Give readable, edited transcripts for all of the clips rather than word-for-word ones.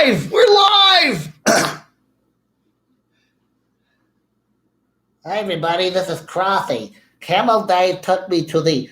live. We're live. Hi everybody, this is Crothy. Camo Dave took me to the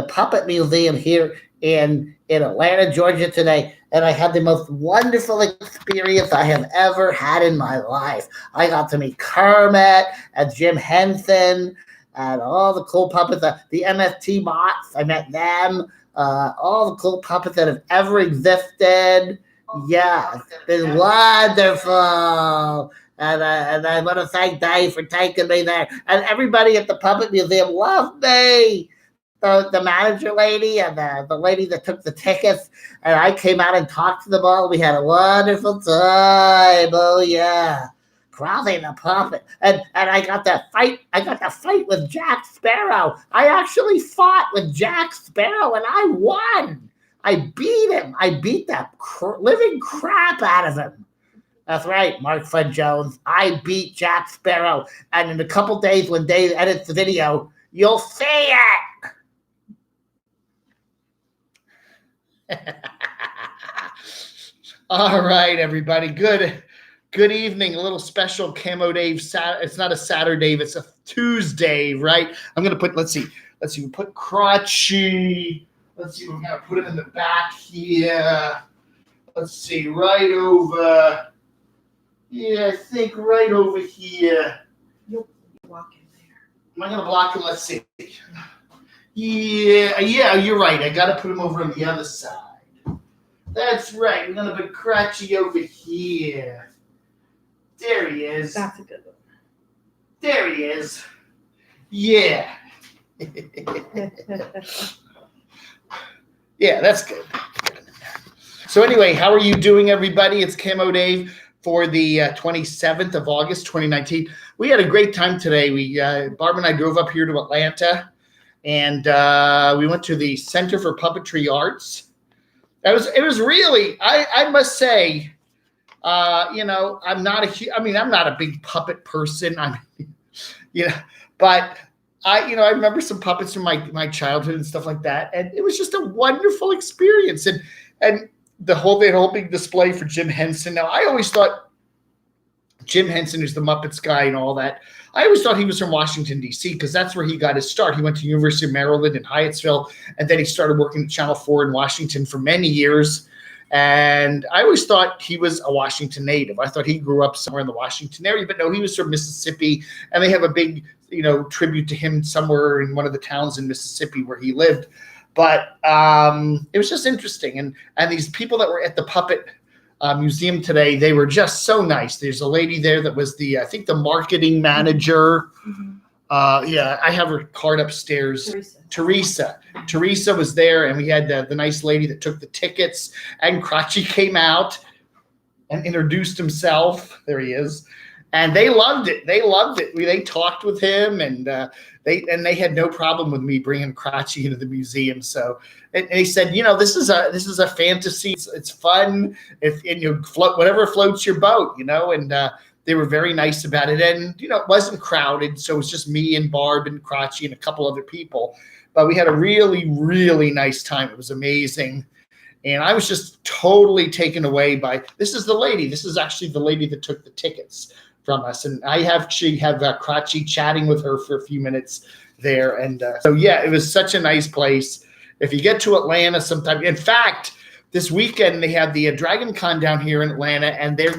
puppet museum here in Atlanta, Georgia today, and I had the most wonderful experience I have ever had in my life. I got to meet Kermit and Jim Henson and all the cool puppets, the MST bots. I met them, all the cool puppets that have ever existed. Yeah, it's been wonderful. And I want to thank Dave for taking me there. And everybody at the Puppet Museum loved me. The manager lady and the lady that took the tickets. And I came out and talked to them all. We had a wonderful time. Oh, yeah. Crowley the puppet. And I got to fight with Jack Sparrow. I actually fought with Jack Sparrow, and I won. I beat him. I beat the living crap out of him. That's right, Mark Fred Jones. I beat Jack Sparrow. And in a couple days when Dave edits the video, you'll see it. All right, everybody. Good evening. A little special Camo Dave. It's not a Saturday, it's a Tuesday, right? I'm going to put, let's see. We put Crotchy. Let's see, we're going to put it in the back here. Let's see, right over. Yeah, I think right over here. You'll walk in there. Am I going to block him? Let's see. Yeah, you're right. I got to put him over on the other side. That's right. We're going to put Crotchy over here. There he is. That's a good one. There he is. Yeah. Yeah, that's good. So anyway, how are you doing, everybody? It's Camo Dave for the 27th of August, 2019. We had a great time today. Barb and I drove up here to Atlanta, and we went to the Center for Puppetry Arts. It was really, I must say, I'm not a big puppet person. But I remember some puppets from my childhood and stuff like that, and it was just a wonderful experience. And the whole big display for Jim Henson. Now, I always thought Jim Henson, who's the Muppets guy and all that, I always thought he was from Washington, D.C., because that's where he got his start. He went to University of Maryland in Hyattsville, and then he started working at Channel 4 in Washington for many years. And I always thought he was a Washington native. I thought he grew up somewhere in the Washington area, but no, he was from Mississippi, and they have a big, tribute to him somewhere in one of the towns in Mississippi where he lived. But it was just interesting. And these people that were at the Puppet Museum today, they were just so nice. There's a lady there that was I think the marketing manager. Mm-hmm. I have her card upstairs. Teresa was there, and we had the nice lady that took the tickets, and Crotchy came out and introduced himself. There he is. And they loved it. They talked with him, and they had no problem with me bringing Crotchy into the museum. So and they said, this is a fantasy. It's fun. Float whatever floats your boat, And they were very nice about it. And it wasn't crowded, so it was just me and Barb and Crotchy and a couple other people. But we had a really, really nice time. It was amazing. And I was just totally taken away by this is the lady. This is actually the lady that took the tickets from us, and I have Crotchy chatting with her for a few minutes there, and so it was such a nice place. If you get to Atlanta sometime, in fact, this weekend they have the Dragon Con down here in Atlanta, and they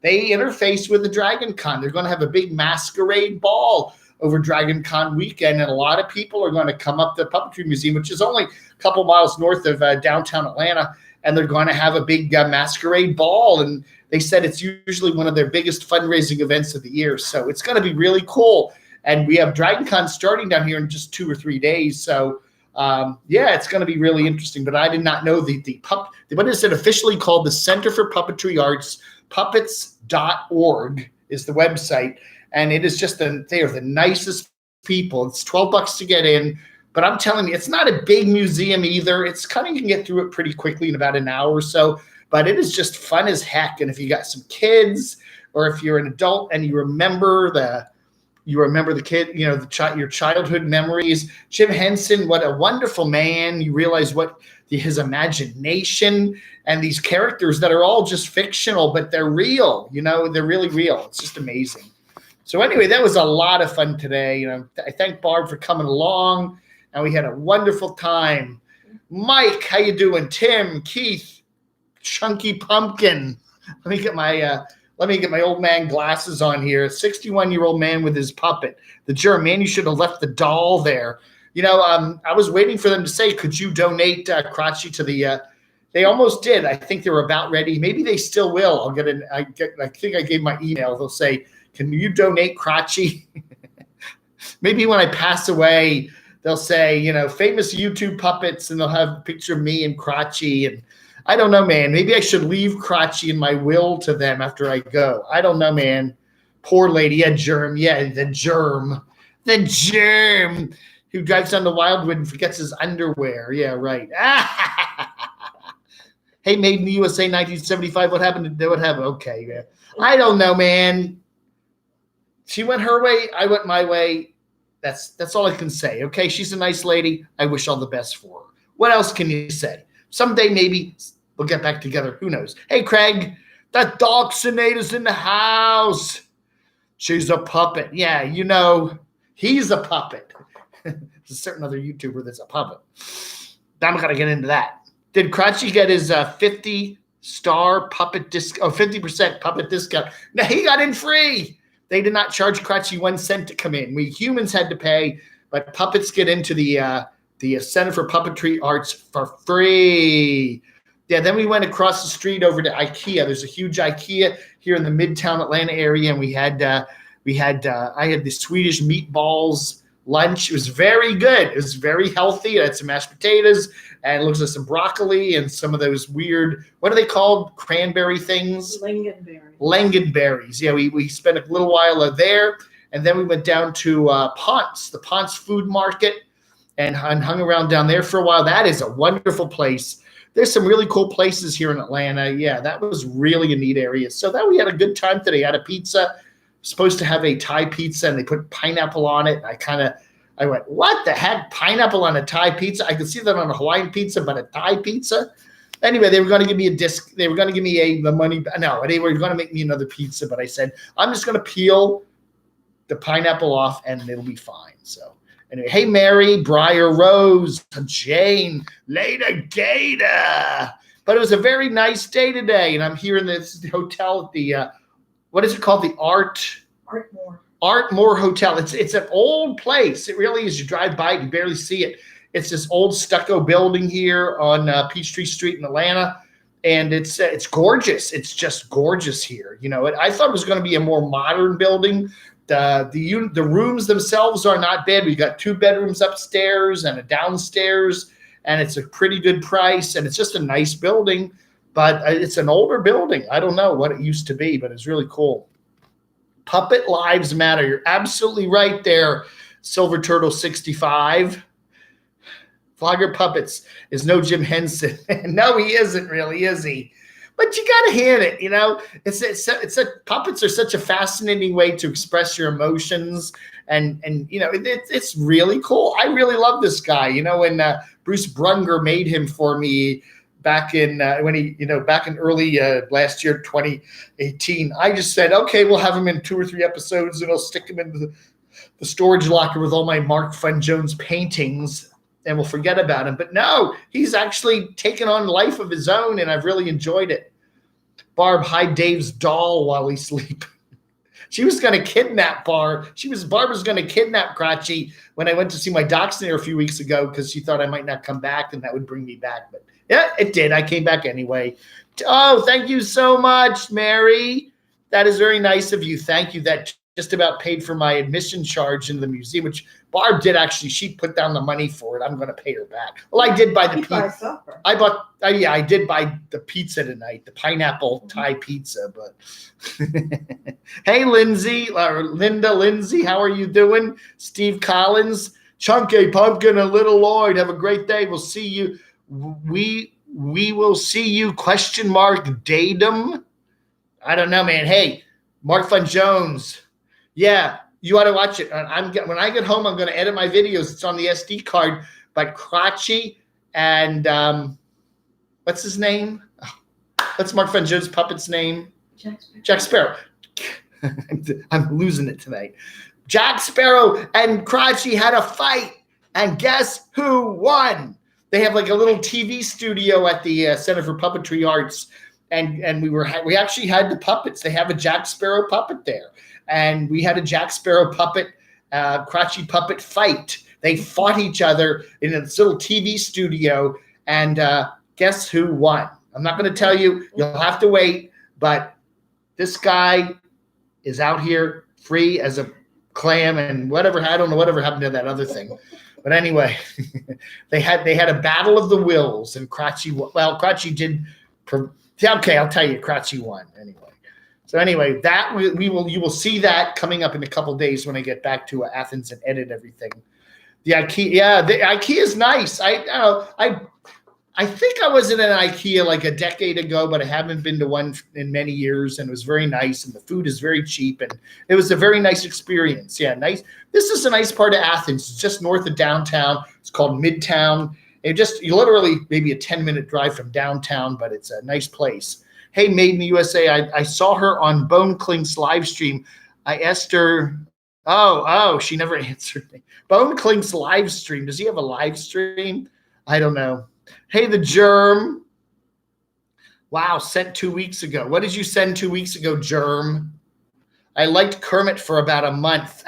interface with the Dragon Con. They're going to have a big masquerade ball over Dragon Con weekend, and a lot of people are going to come up to the Puppetry Museum, which is only a couple miles north of downtown Atlanta, and they're going to have a big masquerade ball, and they said it's usually one of their biggest fundraising events of the year. So it's going to be really cool. And we have Dragon Con starting down here in just 2 or 3 days. So, it's going to be really interesting. But I did not know what is it officially called? The Center for Puppetry Arts, puppets.org is the website. And it is just they are the nicest people. It's $12 to get in. But I'm telling you, it's not a big museum either. It's kind of, you can get through it pretty quickly in about an hour or so. But it is just fun as heck. And if you got some kids, or if you're an adult and you remember the you remember the kid, your childhood memories. Jim Henson, what a wonderful man. You realize his imagination and these characters that are all just fictional, but they're real. They're really real. It's just amazing. So anyway, that was a lot of fun today. I thank Barb for coming along, and we had a wonderful time. Mike, how you doing? Tim, Keith, Chunky Pumpkin. Let me get my old man glasses on here. A 61-year-old man with his puppet. The germ, man, you should have left the doll there. I was waiting for them to say, could you donate Crotchy to the they almost did. I think they were about ready. Maybe they still will. I think I gave my email. They'll say, can you donate Crotchy? Maybe when I pass away, they'll say, famous YouTube puppets, and they'll have a picture of me and Crotchy. And I don't know, man. Maybe I should leave Crotchy in my will to them after I go. I don't know, man. Poor lady. Yeah, Germ. Yeah, the Germ. The Germ who drives down the Wildwood and forgets his underwear. Yeah, right. Hey, Made in the USA 1975. What happened? Okay. Yeah. I don't know, man. She went her way. I went my way. That's all I can say. Okay, she's a nice lady. I wish all the best for her. What else can you say? Someday maybe we'll get back together. Who knows? Hey, Craig, that Doxinator's in the house. She's a puppet. Yeah, he's a puppet. There's a certain other YouTuber that's a puppet. I'm not going to get into that. Did Crotchy get his 50-star puppet discount? 50% puppet discount. No, he got in free. They did not charge Crotchy 1 cent to come in. We humans had to pay, but puppets get into the Center for Puppetry Arts for free. Yeah, then we went across the street over to IKEA. There's a huge IKEA here in the Midtown Atlanta area, and I had the Swedish meatballs lunch. It was very good. It was very healthy. It had some mashed potatoes, and it looks like some broccoli and some of those weird, what are they called? Cranberry things? Langenberries. Yeah, we spent a little while there, and then we went down to Ponce, the Ponce Food Market, and hung around down there for a while. That is a wonderful place. There's some really cool places here in Atlanta. Yeah, that was really a neat area. So we had a good time today. I had a pizza. Supposed to have a Thai pizza, and they put pineapple on it. I went, what the heck? Pineapple on a Thai pizza? I could see that on a Hawaiian pizza, but a Thai pizza? Anyway, they were going to give me a disc. They were going to give me the money. No, they were going to make me another pizza, but I said, I'm just going to peel the pineapple off, and it'll be fine. So anyway, hey, Mary, Briar Rose, Jane, Leda Gator. But it was a very nice day today, and I'm here in this hotel at the what is it called? The Artmore Hotel. It's an old place. It really is. You drive by it, you barely see it. It's this old stucco building here on Peachtree Street in Atlanta, and it's gorgeous. It's just gorgeous here. I thought it was going to be a more modern building. The rooms themselves are not bad. We got 2 bedrooms upstairs and a downstairs, and it's a pretty good price, and it's just a nice building. But it's an older building. I don't know what it used to be, but it's really cool. Puppet lives matter. You're absolutely right there, Silver Turtle 65. Vlogger Puppets is no Jim Henson. No, he isn't really, is he? But you got to hand it, puppets are such a fascinating way to express your emotions. And it's really cool. I really love this guy. When Bruce Brunger made him for me, back in back in early last year, 2018, I just said, okay, we'll have him in 2 or 3 episodes, and I'll stick him in the storage locker with all my Mark Fun Jones paintings, and we'll forget about him. But no, he's actually taken on life of his own, and I've really enjoyed it. Barb, hide Dave's doll while he sleeps. She was going to kidnap Barb. Barb was going to kidnap Crotchy when I went to see my dachshund a few weeks ago, because she thought I might not come back, and that would bring me back. But yeah, it did. I came back anyway. Oh, thank you so much, Mary. That is very nice of you. Thank you. That just about paid for my admission charge into the museum, which Barb did actually. She put down the money for it. I'm going to pay her back. Well, I did buy the pizza. I did buy the pizza tonight, the pineapple Thai pizza. But hey, Lindsay, how are you doing? Steve Collins, Chunky Pumpkin, and Little Lloyd. Have a great day. We'll see you. We will see you, ? Datum. I don't know, man. Hey, Mark Fun Jones. Yeah, You ought to watch it. When I get home, I'm going to edit my videos. It's on the SD card. But Crotchy and what's his name? What's Mark Van Jones' puppet's name? Jack Sparrow. I'm losing it tonight. Jack Sparrow and Crotchy had a fight, and guess who won? They have like a little TV studio at the Center for Puppetry Arts, and we actually had the puppets. They have a Jack Sparrow puppet there, and we had a Jack Sparrow puppet, Crotchy puppet fight. They fought each other in this little TV studio, and guess who won? I'm not going to tell you. You'll have to wait, but this guy is out here free as a clam and whatever. I don't know whatever happened to that other thing. But anyway, they had a battle of the wills, and Crotchy. Well, Crotchy did. Okay, I'll tell you, Crotchy won anyway. So anyway, that you will see that coming up in a couple days when I get back to Athens and edit everything. The IKEA, yeah, the IKEA is nice. I think I was in an IKEA like a decade ago, but I haven't been to one in many years, and it was very nice, and the food is very cheap, and it was a very nice experience. Yeah, nice. This is a nice part of Athens. It's just north of downtown. It's called Midtown. You literally maybe a 10-minute drive from downtown, but it's a nice place. Hey, Made in the USA, I saw her on Bone Clink's live stream. I asked her, she never answered me. Bone Clink's live stream. Does he have a live stream? I don't know. Hey, the Germ. Wow, sent 2 weeks ago. What did you send 2 weeks ago, Germ? I liked Kermit for about a month.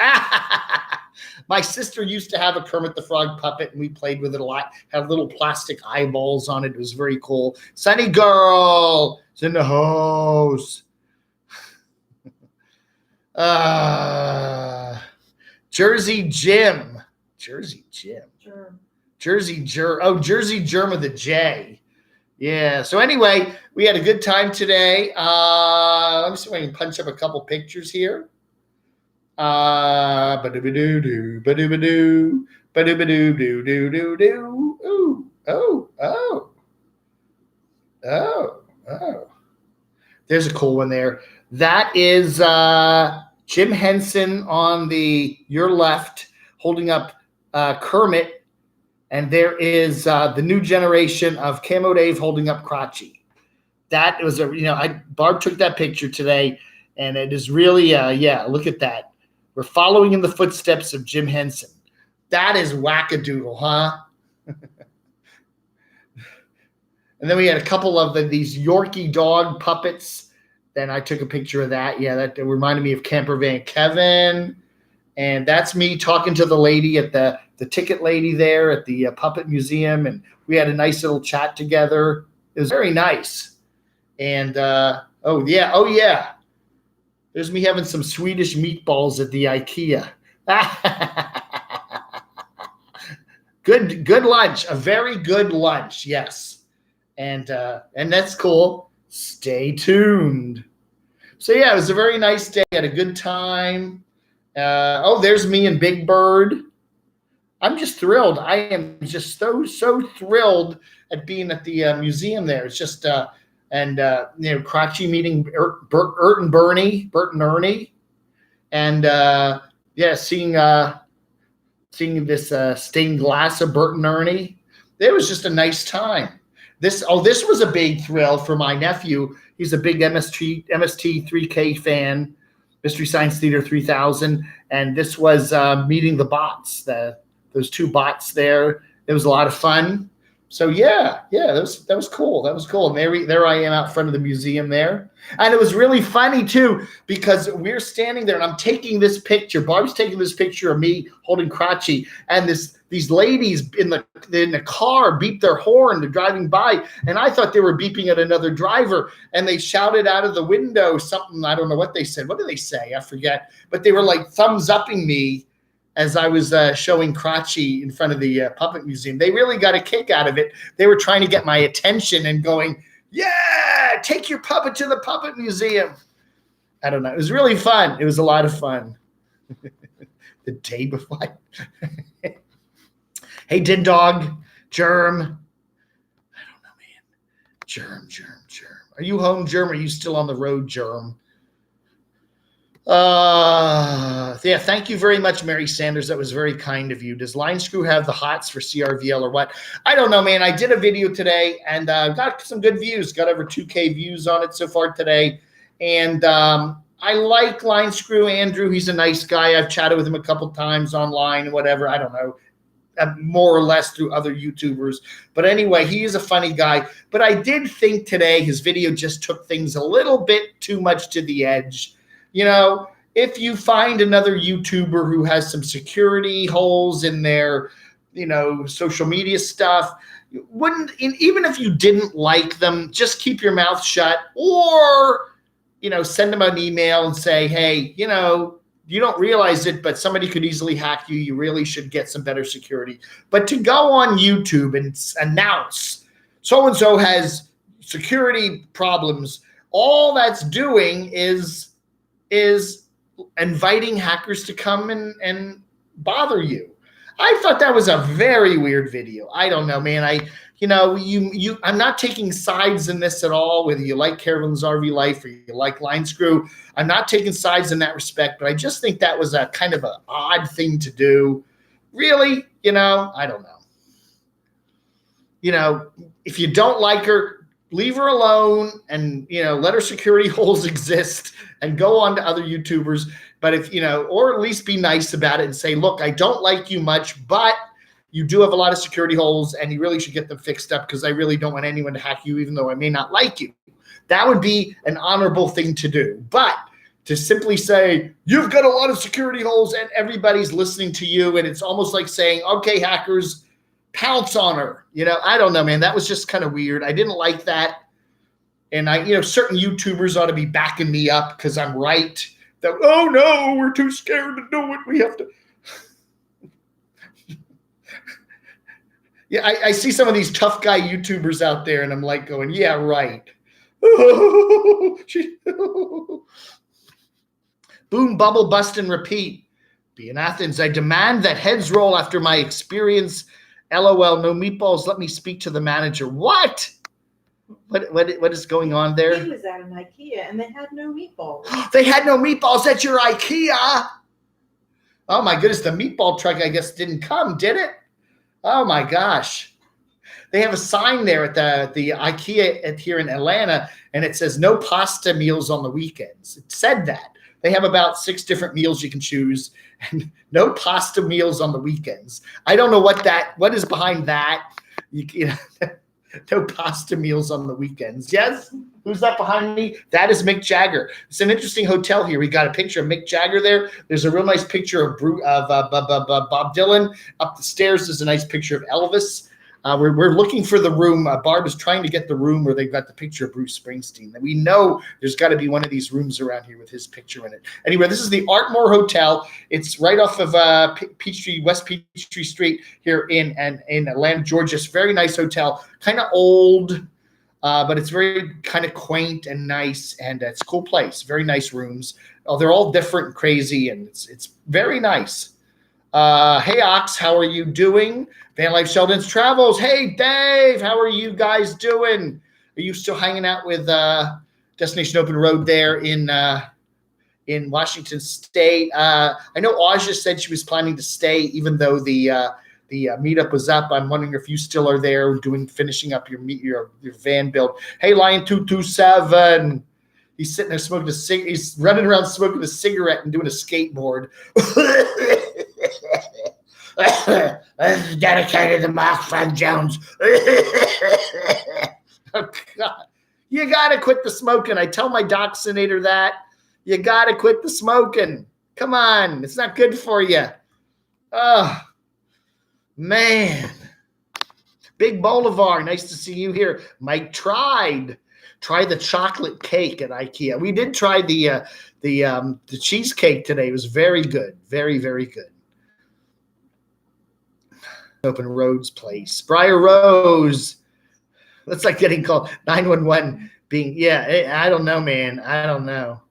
My sister used to have a Kermit the Frog puppet, and we played with it a lot. Had little plastic eyeballs on it. It was very cool. Sunny Girl is in the house. Jersey Jim. Jersey Jim. Germ. Jersey Germ with a J. Yeah. So anyway, we had a good time today. Let me see if I can punch up a couple pictures here. Ba-do-ba-doo-doo, ba-do-ba-doo, ba-do-ba-doo-doo-doo-doo-doo. Ooh, oh. There's a cool one there. That is Jim Henson on your left, holding up Kermit. And there is the new generation of Camo Dave holding up Crotchy. That was Barb took that picture today, and it is really, look at that. We're following in the footsteps of Jim Henson. That is wackadoodle, huh? And then we had a couple of these Yorkie dog puppets. Then I took a picture of that. Yeah, that reminded me of Camper Van Kevin. And that's me talking to the lady at the ticket lady there at the Puppet Museum. And we had a nice little chat together. It was very nice. And, oh, yeah. There's me having some Swedish meatballs at the IKEA. Good lunch. A very good lunch, yes. And that's cool. Stay tuned. So, yeah, it was a very nice day. Had a good time. There's me and Big Bird. I'm just thrilled. I am just so thrilled at being at the museum there. It's just Crotchy meeting Bert and Ernie, and seeing this stained glass of Bert and Ernie. It was just a nice time. This was a big thrill for my nephew. He's a big MST 3K fan. Mystery Science Theater 3000, and this was meeting the bots, those two bots there. It was a lot of fun. So yeah, that was cool. That was cool. And there I am out front of the museum there, and it was really funny too because we're standing there, and I'm taking this picture. Barb's taking this picture of me holding Crotchy, and these ladies in the car beeped their horn. They're driving by, and I thought they were beeping at another driver, and they shouted out of the window something. I don't know what they said. What did they say? I forget. But they were like thumbs upping me as I was showing Crotchy in front of the Puppet Museum. They really got a kick out of it. They were trying to get my attention and going, yeah, take your puppet to the Puppet Museum. I don't know. It was really fun. It was a lot of fun. The day before. Hey, Din Dog, Germ. I don't know, man. Germ. Are you home, Germ? Or are you still on the road, Germ? Yeah, thank you very much, Mary Sanders. That was very kind of you. Does Line Screw have the hots for CRVL or what? I don't know, man. I did a video today and got some good views. Got over 2K views on it so far today. And I like Line Screw Andrew. He's a nice guy. I've chatted with him a couple times online, whatever. I don't know. More or less through other YouTubers. But anyway, he is a funny guy. But I did think today his video just took things a little bit too much to the edge. You know, if you find another YouTuber who has some security holes in their, you know, social media stuff, even if you didn't like them, just keep your mouth shut, or, you know, send them an email and say, hey, you know, you don't realize it, but somebody could easily hack you. You really should get some better security. But to go on YouTube and announce so-and-so has security problems, all that's doing is inviting hackers to come and bother you. I thought that was a very weird video. I don't know, man. I'm not taking sides in this at all, whether you like Carolyn's RV Life or you like Line Screw. I'm not taking sides in that respect, but I just think that was a kind of an odd thing to do. Really, you know, I don't know. You know, if you don't like her, leave her alone and, you know, let her security holes exist and go on to other YouTubers. But if, you know, or at least be nice about it and say, look, I don't like you much, but you do have a lot of security holes and you really should get them fixed up because I really don't want anyone to hack you, even though I may not like you. That would be an honorable thing to do. But to simply say, you've got a lot of security holes and everybody's listening to you, and it's almost like saying, okay, hackers, pounce on her. You know, I don't know, man. That was just kind of weird. I didn't like that. And certain YouTubers ought to be backing me up because I'm right. That, oh no, we're too scared to do it. We have to. Yeah, I see some of these tough guy YouTubers out there, and I'm like going, yeah, right. Boom, bubble, bust, and repeat. Be in Athens. I demand that heads roll after my experience. LOL, no meatballs. Let me speak to the manager. What? What is going on there? He was at an IKEA and they had no meatballs. They had no meatballs at your IKEA. Oh my goodness, the meatball truck, I guess, didn't come, did it? Oh my gosh. They have a sign there at the IKEA here in Atlanta, and it says no pasta meals on the weekends. It said that. They have about 6 different meals you can choose, and no pasta meals on the weekends. I don't know what is behind that. You know, no pasta meals on the weekends. Yes? Who's that behind me? That is Mick Jagger. It's an interesting hotel here. We got a picture of Mick Jagger there. There's a real nice picture of Bob Dylan. Up the stairs is a nice picture of Elvis. We're looking for the room. Barb is trying to get the room where they've got the picture of Bruce Springsteen. And we know there's got to be one of these rooms around here with his picture in it. Anyway, this is the Ardmore Hotel. It's right off of West Peachtree Street here in Atlanta, Georgia. It's a very nice hotel. Kind of old, but it's very kind of quaint and nice, and it's a cool place. Very nice rooms. Oh, they're all different and crazy, and it's very nice. Hey, Ox, how are you doing? Van Life Sheldon's Travels. Hey, Dave, how are you guys doing? Are you still hanging out with Destination Open Road there in Washington State? I know Aja said she was planning to stay, even though the meetup was up. I'm wondering if you still are there finishing up your van build. Hey, Lion 227. He's sitting there smoking he's running around smoking a cigarette and doing a skateboard. This is dedicated to Mark Friend Jones. Oh, God. You got to quit the smoking. I tell my doxinator that. You got to quit the smoking. Come on. It's not good for you. Oh, man. Big Bolivar. Nice to see you here. Mike tried. Try the chocolate cake at IKEA. We did try the cheesecake today. It was very good. Very, very good. Open Roads Place. Briar Rose. That's like getting called 911 being, I don't know, man. I don't know.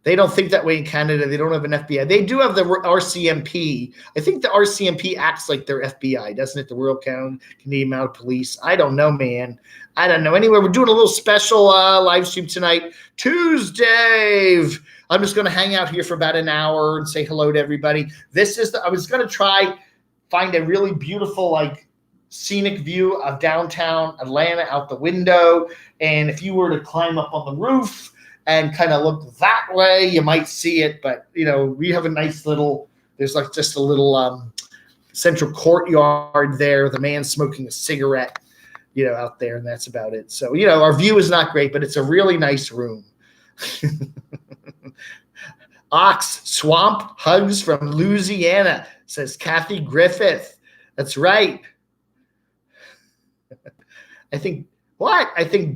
They don't think that way in Canada. They don't have an FBI. They do have the RCMP. I think the RCMP acts like their FBI, doesn't it? The Royal Canadian Mounted Police. I don't know, man. I don't know. Anyway, we're doing a little special live stream tonight, Tuesday. I'm just going to hang out here for about an hour and say hello to everybody. I was going to find a really beautiful, like, scenic view of downtown Atlanta out the window. And if you were to climb up on the roof and kind of look that way, you might see it. But, we have a nice there's like just a little central courtyard there. The man smoking a cigarette, out there, and that's about it. So, our view is not great, but it's a really nice room. Ox Swamp hugs from Louisiana, says Kathy Griffith. That's right. I think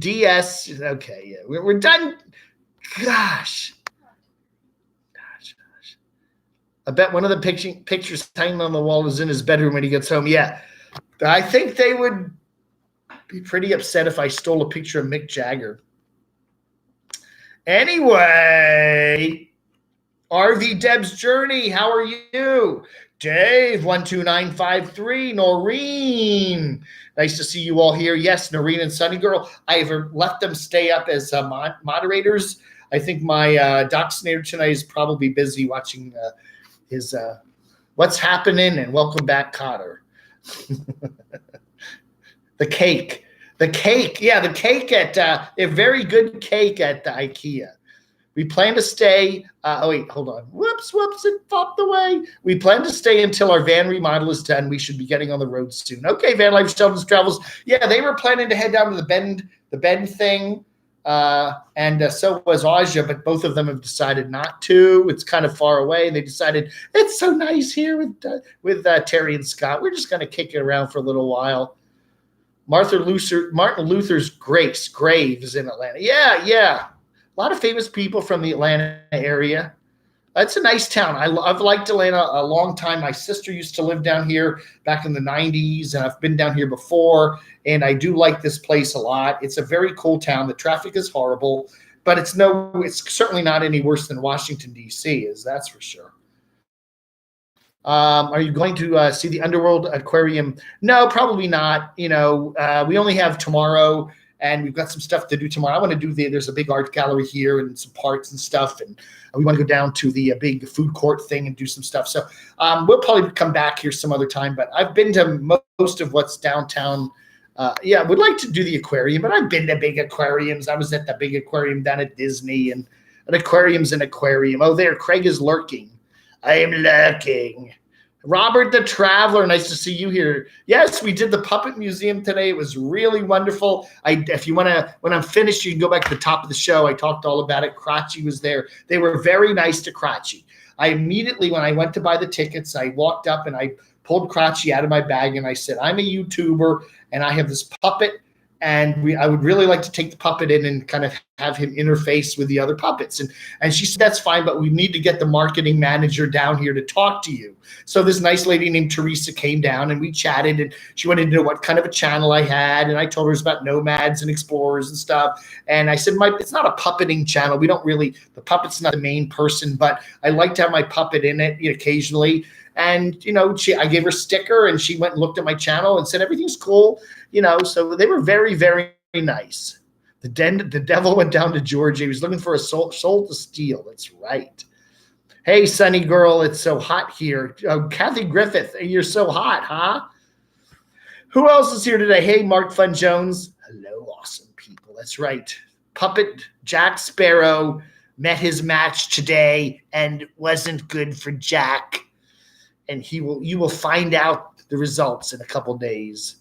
DS. Okay, yeah, we're done. Gosh. I bet one of the pictures hanging on the wall is in his bedroom when he gets home. Yeah, I think they would be pretty upset if I stole a picture of Mick Jagger. Anyway, RV Deb's Journey, how are you? Dave, 12953, Noreen. Nice to see you all here. Yes, Noreen and Sunny Girl. I have left them stay up as moderators. I think my Doxinator tonight is probably busy watching his What's Happening and Welcome Back, Cotter. The cake. Yeah, the cake at a very good cake at the IKEA. We plan to stay. Wait, hold on. Whoops, it popped away. We plan to stay until our van remodel is done. We should be getting on the road soon. Okay, Van Life Sheldon's Travels. Yeah, they were planning to head down to the Bend thing, and so was Aja, but both of them have decided not to. It's kind of far away. They decided it's so nice here with Terry and Scott. We're just going to kick it around for a little while. Martin Luther's graves in Atlanta. Yeah. A lot of famous people from the Atlanta area. It's a nice town. I've liked Atlanta a long time. My sister used to live down here back in the 90s, and I've been down here before, and I do like this place a lot. It's a very cool town. The traffic is horrible, but it's certainly not any worse than Washington, D.C., that's for sure. Are you going to see the Underworld Aquarium? No, probably not. We only have tomorrow, and we've got some stuff to do tomorrow. I want to do there's a big art gallery here and some parks and stuff, and we want to go down to the big food court thing and do some stuff. So we'll probably come back here some other time, but I've been to most of what's downtown. I would like to do the aquarium, but I've been to big aquariums. I was at the big aquarium down at Disney, and an aquarium's an aquarium. Oh, there, Craig is lurking. I am lurking. Robert the Traveler, nice to see you here. Yes, we did the Puppet Museum today. It was really wonderful. If you want to, when I'm finished, you can go back to the top of the show. I talked all about it. Crotchy was there. They were very nice to Crotchy. I immediately, when I went to buy the tickets, I walked up and I pulled Crotchy out of my bag and I said, I'm a YouTuber and I have this puppet, and I would really like to take the puppet in and kind of have him interface with the other puppets. And she said, that's fine, but we need to get the marketing manager down here to talk to you. So this nice lady named Teresa came down and we chatted, and she wanted to know what kind of a channel I had. And I told her it was about nomads and explorers and stuff. And I said, it's not a puppeting channel. The puppet's not the main person, but I like to have my puppet in it occasionally. And, I gave her a sticker and she went and looked at my channel and said, everything's cool. So they were very, very nice. The devil went down to Georgia. He was looking for a soul to steal. That's right. Hey, Sunny Girl, it's so hot here. Kathy Griffith, you're so hot, huh? Who else is here today? Hey, Mark Fun Jones. Hello, awesome people. That's right. Puppet Jack Sparrow met his match today and wasn't good for Jack. And you will find out the results in a couple days.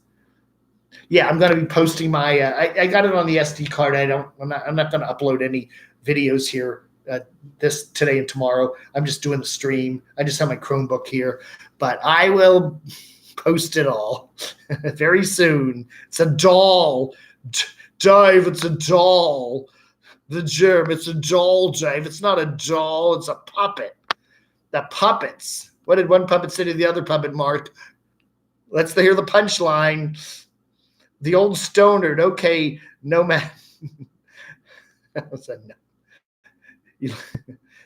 Yeah, I'm going to be posting my. I got it on the SD card. I'm not going to upload any videos here this today and tomorrow. I'm just doing the stream. I just have my Chromebook here, but I will post it all very soon. It's a doll, Dave. It's a doll. The germ. It's a doll, Dave. It's not a doll. It's a puppet. The puppets. What did one puppet say to the other puppet, Mark? Let's hear the punchline. The old stoner. Okay, no man.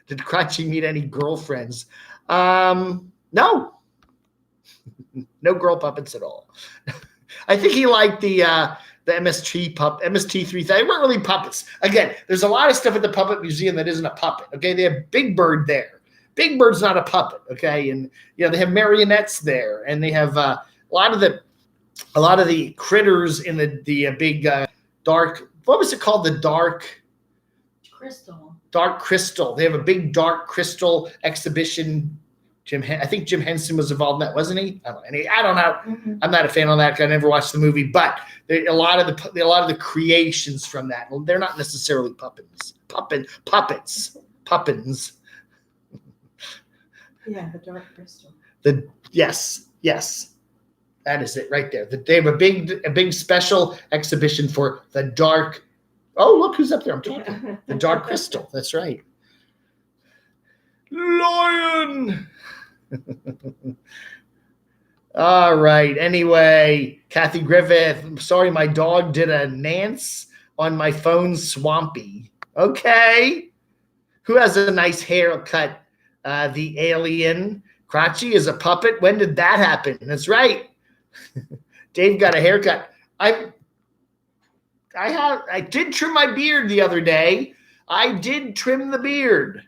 Did Crotchy meet any girlfriends? No. No girl puppets at all. I think he liked the MST3000. They weren't really puppets. Again, there's a lot of stuff at the Puppet Museum that isn't a puppet. Okay, they have Big Bird there. Big Bird's not a puppet. Okay, and they have marionettes there, and they have a lot of the critters in the big dark. What was it called? The dark Crystal. Dark crystal. They have a big dark crystal exhibition. I think Jim Henson was involved in that, wasn't he? I don't know. Mm-hmm. I'm not a fan of that. I never watched the movie, but a lot of the creations from that. Well, they're not necessarily puppets. Puppets. Yeah, the dark crystal. Yes, that is it right there. They have a big special exhibition for the dark. Oh, look who's up there! I'm talking. The dark crystal. That's right. Lion. All right. Anyway, Kathy Griffith. I'm sorry, my dog did a Nance on my phone. Swampy. Okay. Who has a nice haircut? The alien. Crotchy is a puppet. When did that happen? That's right. Dave got a haircut. I did trim my beard the other day. I did trim the beard.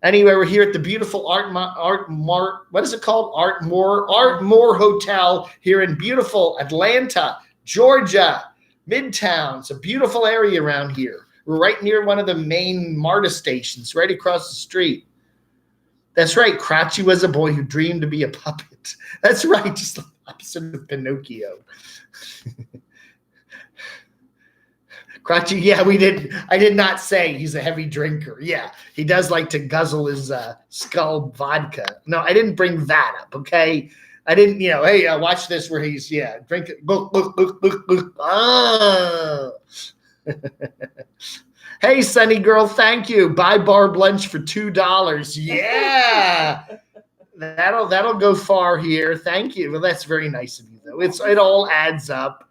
Anyway, we're here at the beautiful what is it called? Ardmore Hotel here in beautiful Atlanta, Georgia, Midtown. It's a beautiful area around here. We're right near one of the main MARTA stations, right across the street. That's right. Crotchy was a boy who dreamed to be a puppet. That's right. Just the opposite of Pinocchio. Crotchy, yeah, I did not say he's a heavy drinker. Yeah, he does like to guzzle his Skull vodka. No, I didn't bring that up, okay? I didn't, hey, watch this where he's, drinking. Oh. Hey, Sunny Girl, thank you. Buy Barb lunch for $2. Yeah. That'll go far here. Thank you. Well, that's very nice of you, though. It all adds up.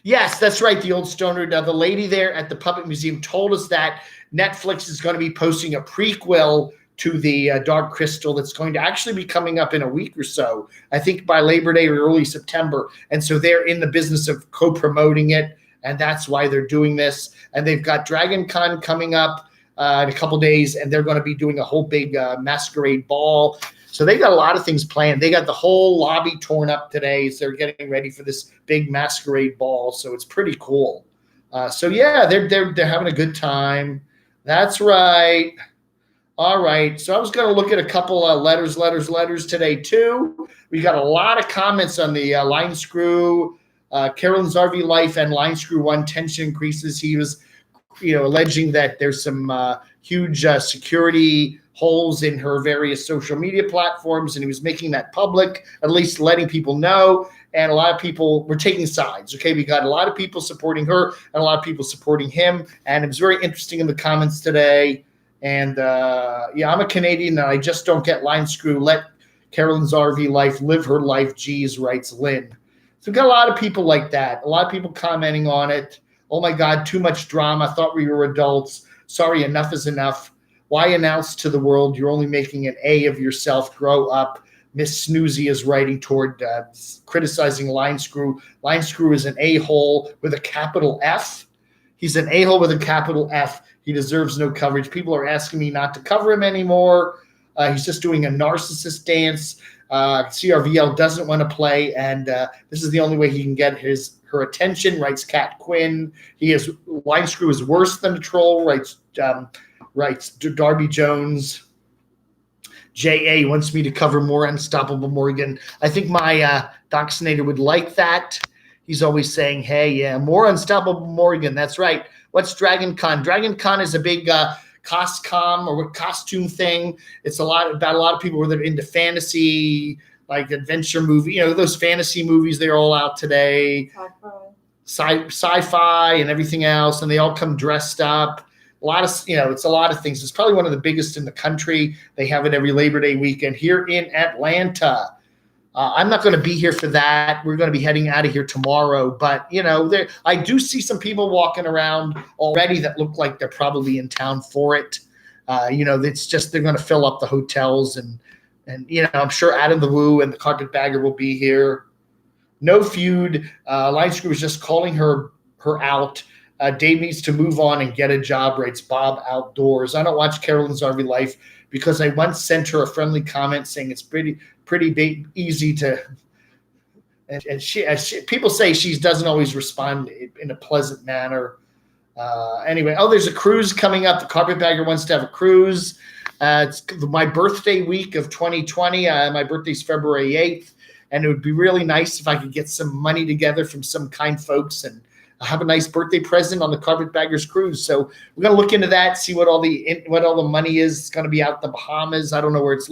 Yes, that's right. The old stoner. The lady there at the Puppet Museum told us that Netflix is going to be posting a prequel to the Dark Crystal that's going to actually be coming up in a week or so. I think by Labor Day or early September. And so they're in the business of co-promoting it, and that's why they're doing this. And they've got Dragon Con coming up in a couple days, and they're going to be doing a whole big masquerade ball. So they got a lot of things planned. They got the whole lobby torn up today. So they're getting ready for this big masquerade ball. So it's pretty cool. They're having a good time. That's right. All right. So I was going to look at a couple of letters today too. We got a lot of comments on the line screw, Carolyn's RV life and line screw one tension increases. He was, alleging that there's some huge security holes in her various social media platforms, and he was making that public, at least letting people know. And a lot of people were taking sides. Okay, we got a lot of people supporting her and a lot of people supporting him, and it was very interesting in the comments today. And I'm a Canadian, and I just don't get line screw. Let Carolyn's RV life live her life. Geez, writes Lynn. So we've got a lot of people like that. A lot of people commenting on it. Oh my God, too much drama. Thought we were adults. Sorry, enough is enough. Why announce to the world you're only making an A of yourself? Grow up. Miss Snoozy is writing toward criticizing Line Screw. Line Screw is an a-hole with a capital F. He's an a-hole with a capital F. He deserves no coverage. People are asking me not to cover him anymore. He's just doing a narcissist dance. CRVL doesn't want to play, and this is the only way he can get her attention, writes Kat Quinn. Line Screw is worse than a troll, writes Darby Jones. J.A. wants me to cover more Unstoppable Morgan. I think my Doxinator would like that. He's always saying, hey, yeah, more Unstoppable Morgan. That's right. What's Dragon Con? Dragon Con is a big costume thing. It's about a lot of people who are into fantasy, like adventure movie. Those fantasy movies, they're all out today. Sci-fi and everything else, and they all come dressed up. A lot of, it's a lot of things. It's probably one of the biggest in the country. They have it every Labor Day weekend here in Atlanta. I'm not going to be here for that. We're going to be heading out of here tomorrow. But, I do see some people walking around already that look like they're probably in town for it. It's just they're going to fill up the hotels. And I'm sure Adam the Woo and the Carpetbagger will be here. No feud. Line Screw is just calling her out. Dave needs to move on and get a job, writes Bob Outdoors. I don't watch Carolyn's RV Life because I once sent her a friendly comment saying it's pretty easy to, and she people say she doesn't always respond in a pleasant manner. Anyway, there's a cruise coming up. The Carpetbagger wants to have a cruise. It's my birthday week of 2020. My birthday's February 8th, and it would be really nice if I could get some money together from some kind folks and have a nice birthday present on the Carpetbaggers cruise. So we're going to look into that, see what all the money is. It's going to be out in the Bahamas. I don't know where it's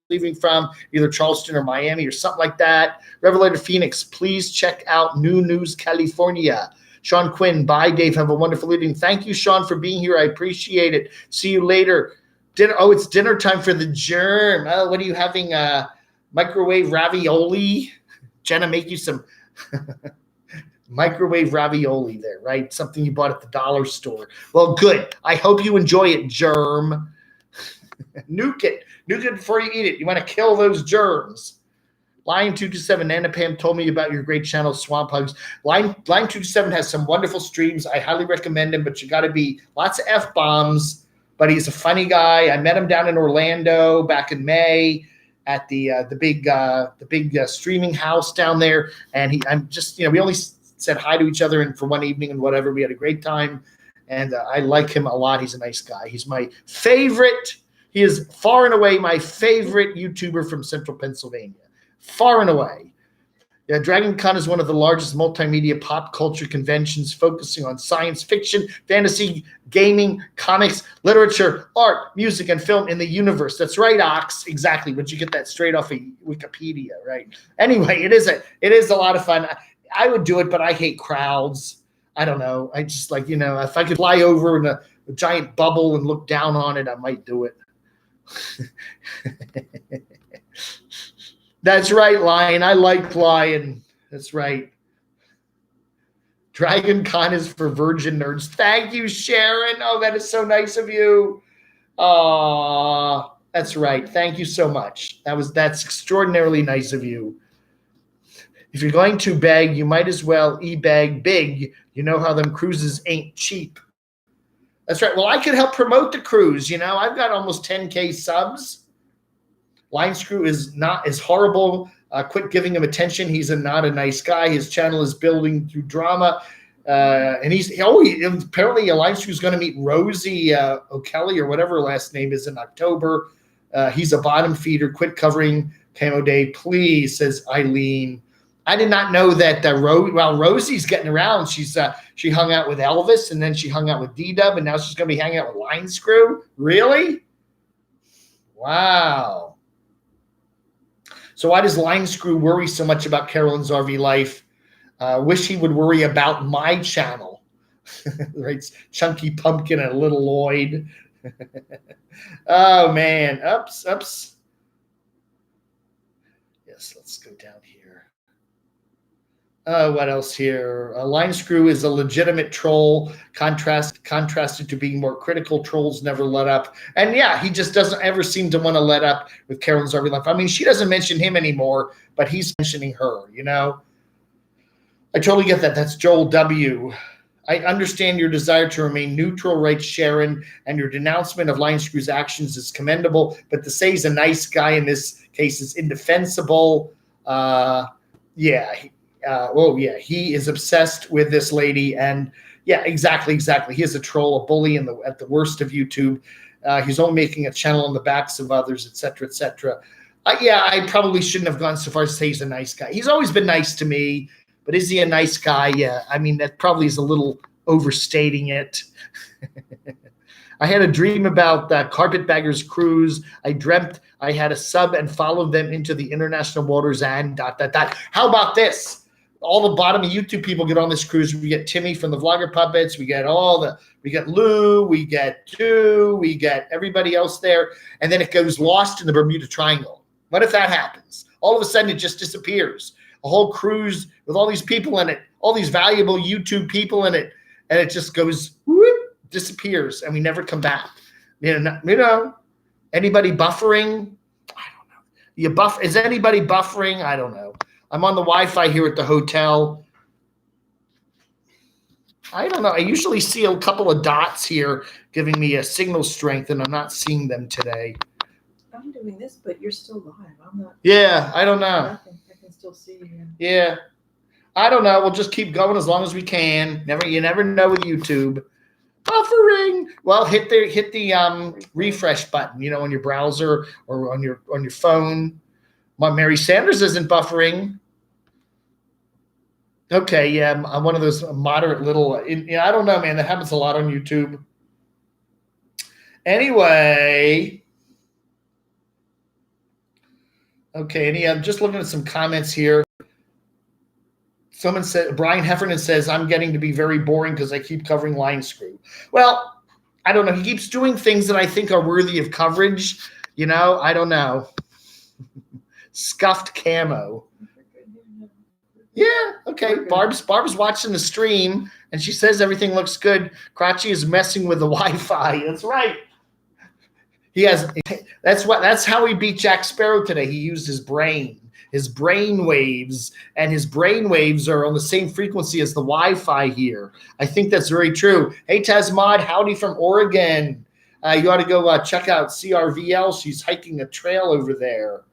leaving from, either Charleston or Miami or something like that. Revelator Phoenix, please check out New News California. Sean Quinn, bye, Dave. Have a wonderful evening. Thank you, Sean, for being here. I appreciate it. See you later. Dinner. Oh, it's dinner time for the germ. Oh, what are you having? Microwave ravioli? Jenna, make you some microwave ravioli there, right? Something you bought at the dollar store. Well, good. I hope you enjoy it, germ. Nuke it. Nuke it before you eat it. You want to kill those germs. Lion227, Nana Pam told me about your great channel, Swamp Hugs. Lion227 has some wonderful streams. I highly recommend him, but you got to be lots of F-bombs, but he's a funny guy. I met him down in Orlando back in May at the big streaming house down there. And we only said hi to each other and for one evening and whatever. We had a great time. And I like him a lot. He's a nice guy. He's my favorite. He is far and away my favorite YouTuber from Central Pennsylvania. Far and away. Yeah, Dragon Con is one of the largest multimedia pop culture conventions focusing on science fiction, fantasy, gaming, comics, literature, art, music, and film in the universe. That's right, Ox. Exactly. But you get that straight off of Wikipedia, right? Anyway, it is a lot of fun. I would do it, but I hate crowds. I don't know. I just if I could fly over in a giant bubble and look down on it, I might do it. That's right, Lion. I like Lion. That's right. Dragon Con is for virgin nerds. Thank you, Sharon. Oh, that is so nice of you. That's right. Thank you so much. That's extraordinarily nice of you. If you're going to beg, you might as well e-bag big. You know how them cruises ain't cheap. That's right. Well, I could help promote the cruise. I've got almost 10K subs. Line Screw is horrible. Quit giving him attention. He's not a nice guy. His channel is building through drama. And apparently Line Screw is going to meet Rosie O'Kelly or whatever her last name is in October. He's a bottom feeder. Quit covering Camo Day, please, says Eileen. I did not know that Rosie's getting around. She hung out with Elvis, and then she hung out with D-Dub, and now she's going to be hanging out with Line Screw? Really? Wow. So why does Line Screw worry so much about Carolyn's RV Life? Wish he would worry about my channel. Right? Chunky Pumpkin and Little Lloyd. Oh, man. Ups. Yes, let's go down here. What else here? Line Screw is a legitimate troll, contrasted to being more critical. Trolls never let up. And yeah, he just doesn't ever seem to want to let up with Carolyn's RV Life. I mean, she doesn't mention him anymore, but he's mentioning her, I totally get that. That's Joel W. I understand your desire to remain neutral, writes Sharon, and your denouncement of Line Screw's actions is commendable, but to say he's a nice guy in this case is indefensible. He is obsessed with this lady, and yeah, exactly. He is a troll, a bully, at the worst of YouTube. He's only making a channel on the backs of others, etc., etc. I probably shouldn't have gone so far as to say he's a nice guy. He's always been nice to me, but is he a nice guy? Yeah, I mean, that probably is a little overstating it. I had a dream about Carpetbaggers cruise. I dreamt I had a sub and followed them into the international waters and ... How about this? All the bottom of YouTube people get on this cruise. We get Timmy from the Vlogger Puppets. We get Lou. We get Tu. We get everybody else there. And then it goes lost in the Bermuda Triangle. What if that happens? all of a sudden it just disappears. A whole cruise with all these people in it, all these valuable YouTube people in it, and it just goes whoop, disappears, and we never come back. Anybody buffering? I don't know. Is anybody buffering? I don't know. I'm on the Wi-Fi here at the hotel. I don't know. I usually see a couple of dots here giving me a signal strength, and I'm not seeing them today. I'm doing this, but you're still live. I'm not. Yeah, I don't know. Nothing. I can still see you. Yeah, I don't know. We'll just keep going as long as we can. You never know with YouTube. Buffering. Well, hit the refresh button, on your browser or on your phone. Mary Sanders isn't buffering. Okay, yeah, I'm one of those moderate little. I don't know, man. That happens a lot on YouTube. Anyway. Okay, I'm just looking at some comments here. Someone said, Brian Heffernan says, I'm getting to be very boring because I keep covering line screw. Well, I don't know. He keeps doing things that I think are worthy of coverage. I don't know. Scuffed camo. Yeah, okay. Barb's watching the stream, and she says everything looks good. Crotchy is messing with the Wi-Fi. That's right. That's how he beat Jack Sparrow today. He used his brain waves, and his brain waves are on the same frequency as the Wi-Fi here. I think that's very true. Hey, Tasmod, howdy from Oregon. You ought to go check out CRVL. She's hiking a trail over there.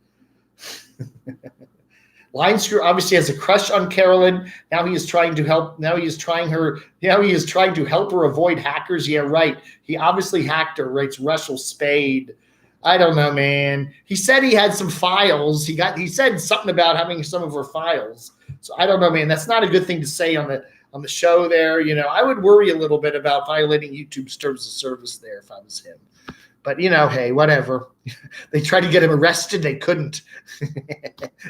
Line Screw obviously has a crush on Carolyn. Now he is trying to help. Now he is trying to help her avoid hackers. Yeah, right. He obviously hacked her. Writes Russell Spade. I don't know, man. He said he had some files. He said something about having some of her files. So I don't know, man. That's not a good thing to say on the show there. I would worry a little bit about violating YouTube's terms of service there if I was him. But, hey, whatever. They tried to get him arrested. They couldn't.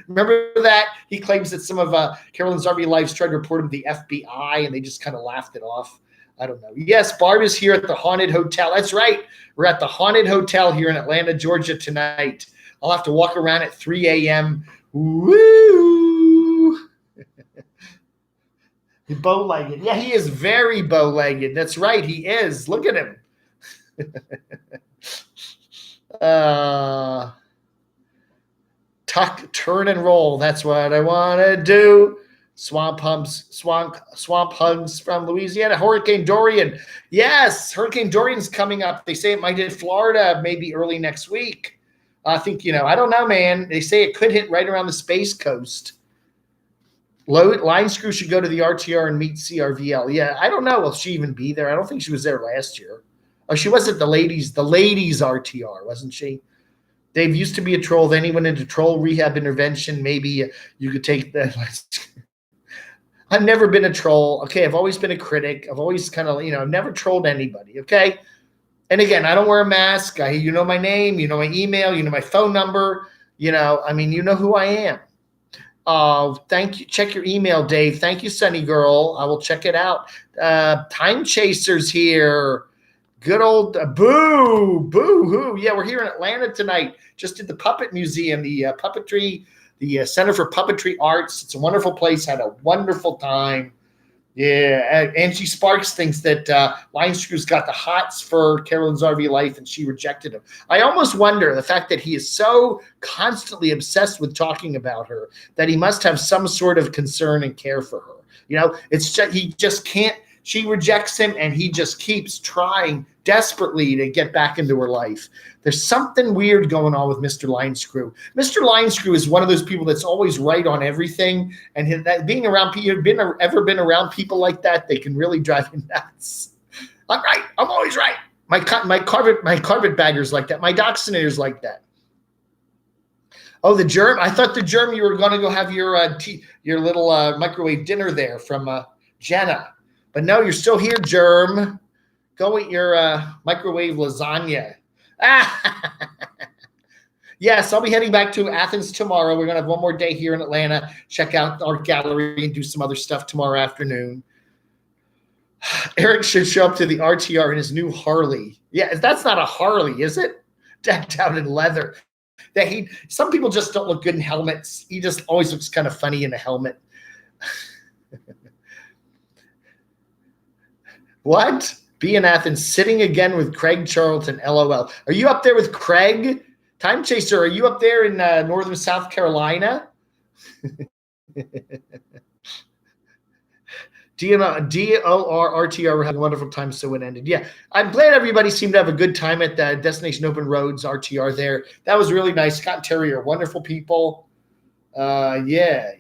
Remember that? He claims that some of Carolyn's RV Lives tried to report him to the FBI, and they just kind of laughed it off. I don't know. Yes, Barb is here at the Haunted Hotel. That's right. We're at the Haunted Hotel here in Atlanta, Georgia tonight. I'll have to walk around at 3 a.m. Woo! Bow-legged. Yeah, he is very bow-legged. That's right. He is. Look at him. Tuck, turn, and roll. That's what I want to do. Swamp hugs from Louisiana. Hurricane Dorian. Yes, Hurricane Dorian's coming up. They say it might hit Florida maybe early next week. I think, I don't know, man. They say it could hit right around the Space Coast. Line Screw should go to the RTR and meet CRVL. Yeah, I don't know. Will she even be there? I don't think she was there last year. Oh, she was at the ladies RTR, wasn't she? Dave used to be a troll. Then he went into troll rehab intervention. Maybe you could take that. I've never been a troll. Okay, I've always been a critic. I've always kind of, I've never trolled anybody. Okay, and again, I don't wear a mask. You know my name. You know my email. You know my phone number. You know who I am. Thank you. Check your email, Dave. Thank you, Sunny Girl. I will check it out. Time Chasers here. Good old boo-hoo. Yeah, we're here in Atlanta tonight. Just at the Puppet Museum, the puppetry, the Center for Puppetry Arts. It's a wonderful place. Had a wonderful time. Yeah, Angie Sparks thinks that Line Screw's got the hots for Carolyn's RV Life, and she rejected him. I almost wonder the fact that he is so constantly obsessed with talking about her that he must have some sort of concern and care for her. It's just, he just can't. She rejects him, and he just keeps trying desperately to get back into her life. There's something weird going on with Mr. Line Screw. Mr. Line Screw is one of those people that's always right on everything, and being around people, ever been around people like that, they can really drive you nuts. I'm right. I'm always right. My carpetbaggers like that. My dachshunder's like that. Oh, the germ. I thought the germ you were going to go have your little microwave dinner there from Jenna. But no, you're still here, Germ. Go eat your microwave lasagna. Yes, I'll be heading back to Athens tomorrow. We're going to have one more day here in Atlanta. Check out our gallery and do some other stuff tomorrow afternoon. Eric should show up to the RTR in his new Harley. Yeah, that's not a Harley, is it? Decked out in leather. Some people just don't look good in helmets. He just always looks kind of funny in a helmet. What? Be in Athens, sitting again with Craig Charlton, LOL. Are you up there with Craig? Time Chaser, are you up there in northern South Carolina? DOR-RTR, we're having a wonderful time, so it ended. Yeah, I'm glad everybody seemed to have a good time at the Destination Open Roads RTR there. That was really nice. Scott and Terry are wonderful people. Yeah.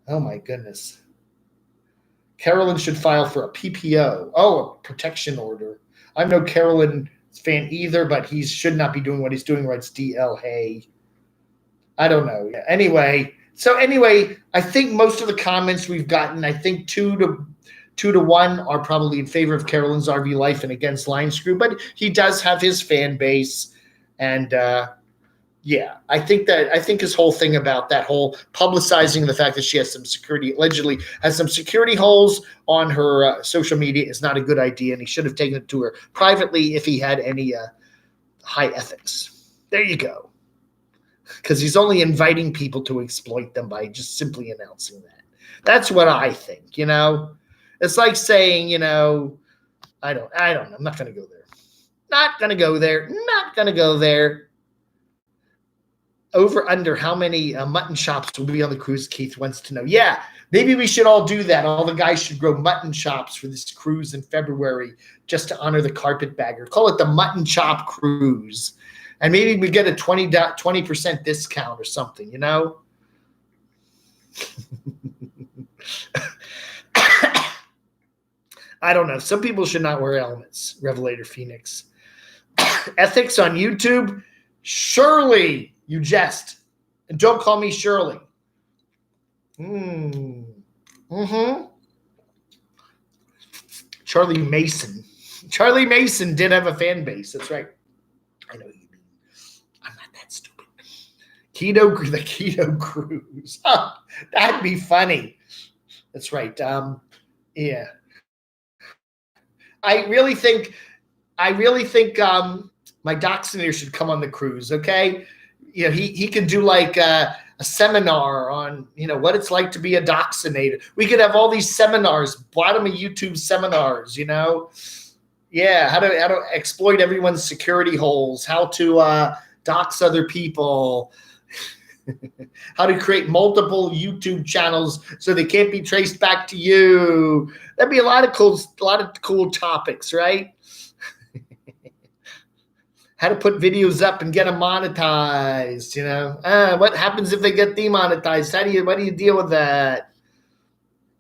Oh, my goodness. Carolyn should file for a PPO. Oh, a protection order. I'm no Carolyn fan either, but he should not be doing what he's doing, writes DL Hay. I don't know. Yeah. Anyway, I think most of the comments we've gotten, I think 2 to 1 are probably in favor of Carolyn's RV life and against Line Screw, but he does have his fan base. And yeah, I think his whole thing about that whole publicizing the fact that she has allegedly has some security holes on her social media is not a good idea, and he should have taken it to her privately if he had any high ethics. There you go. Because he's only inviting people to exploit them by just simply announcing that. That's what I think, It's like saying, I don't know. I'm not going to go there. Not going to go there. Not going to go there. Over under how many mutton chops will be on the cruise, Keith wants to know. Yeah, maybe we should all do that. All the guys should grow mutton chops for this cruise in February just to honor the carpetbagger. Call it the Mutton Chop Cruise. And maybe we get a 20% discount or something, I don't know. Some people should not wear helmets, Revelator Phoenix. Ethics on YouTube? Surely. You jest. And don't call me Shirley. Charlie Mason. Charlie Mason did have a fan base. That's right. I know what you mean. I'm not that stupid. The Keto Cruise. Oh, that'd be funny. That's right. Yeah. I really think my dachshund should come on the cruise, okay? He could do like a seminar on, what it's like to be a dachshund. We could have all these seminars, bottom of YouTube seminars, Yeah, how to exploit everyone's security holes, how to dox other people, how to create multiple YouTube channels so they can't be traced back to you. That'd be a lot of cool topics, right? How to put videos up and get them monetized, what happens if they get demonetized? What do you deal with that?